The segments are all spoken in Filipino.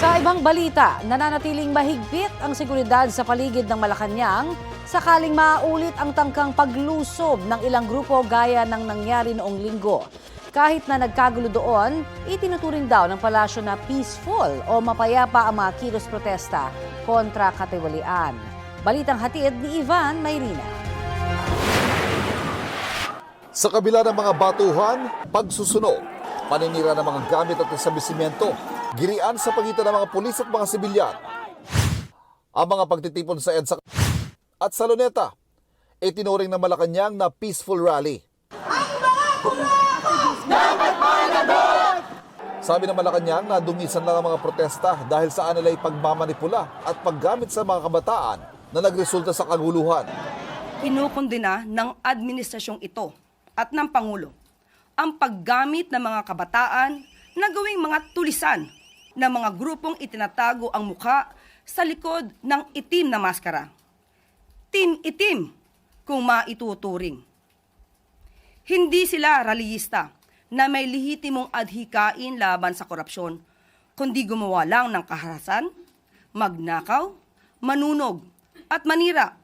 Sa ibang balita, nananatiling mahigpit ang seguridad sa paligid ng Malacanang sakaling maulit ang tangkang paglusob ng ilang grupo gaya ng nangyari noong linggo. Kahit na nagkagulo doon, itinuturing daw ng palasyo na peaceful o mapayapa ang mga kilos protesta kontra katiwalian. Balitang hatid ni Ivan Mayrina. Sa kabila ng mga batuhan, pagsusunog, paninira ng mga gamit at establishmento, girian sa pagitan ng mga pulis at mga sibilyan. Ang mga pagtitipon sa EDSA at sa Luneta, itinuring ng Malacanang na peaceful rally. Sabi ng Malacanang na dungisan lang ang mga protesta dahil sa anilay pagmamanipula at paggamit sa mga kabataan na nagresulta sa kaguluhan. Kinukundina ng administrasyong ito at ng Pangulo ang paggamit ng mga kabataan na gawing mga tulisan ng mga grupong itinatago ang mukha sa likod ng itim na maskara. Team itim kung maituturing. Hindi sila rallyista na may lehitimong adhikain laban sa korupsyon, kundi gumawa lang ng kaharasan, magnakaw, manunog, at manira.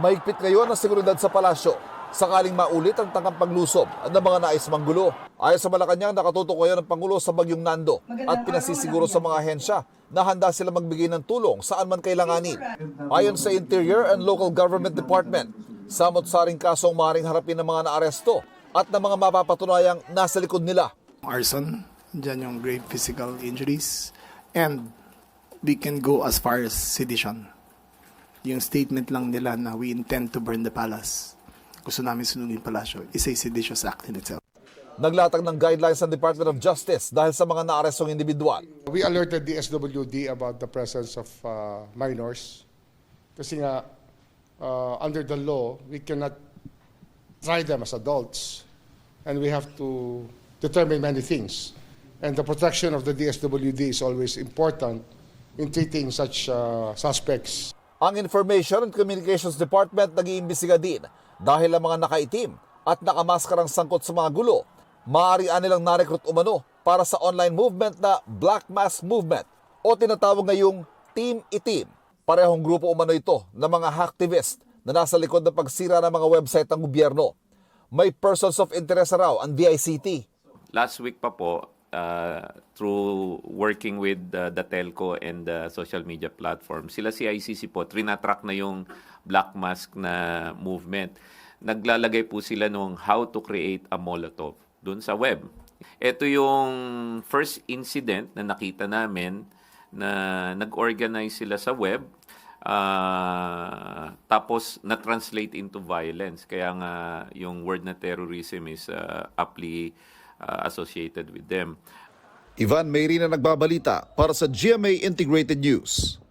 Mahigpit ngayon ang seguridad sa palasyo sakaling maulit ang tangkang paglusob ng mga nais manggulo. Ayon sa Malacanang, nakatutok ngayon ang Pangulo sa Bagyong Nando at pinasisiguro sa mga ahensya na handa sila magbigay ng tulong saan man kailanganin. Ayon sa Interior and Local Government Department, samot-saring kasong maaaring harapin ng mga naaresto at ng mga mapapatunayang nasa likod nila. Arson, dyan yung grave physical injuries, and we can go as far as sedition. Yung statement lang nila na we intend to burn the palace, gusto namin sunugin palasyo, is a seditious act in itself. Naglatag ng guidelines ng Department of Justice dahil sa mga naarestong individual. We alerted the SWD about the presence of minors. Kasi nga, under the law, we cannot try them as adults. And we have to determine many things. And the protection of the DSWD is always important in treating such suspects. Ang Information and Communications Department nag-iimbestiga din dahil ang mga nakaitim at nakamaskarang sangkot sa mga gulo, maaarian nilang narekrut umano para sa online movement na Black Mask Movement o tinatawag ngayong Team Itim. Parehong grupo umano ito ng mga hacktivist na nasa likod ng pagsira ng mga website ng gobyerno. May persons of interest raw ang DICT. Last week pa po, through working with the telco and the social media platform, sila CICC po, trinatrack na yung Black Mask na movement. Naglalagay po sila nung how to create a Molotov dun sa web. Ito yung first incident na nakita namin na nag-organize sila sa web, tapos na-translate into violence. Kaya nga yung word na terrorism is aptly associated with them. Ivan Mayrina nagbabalita para sa GMA Integrated News.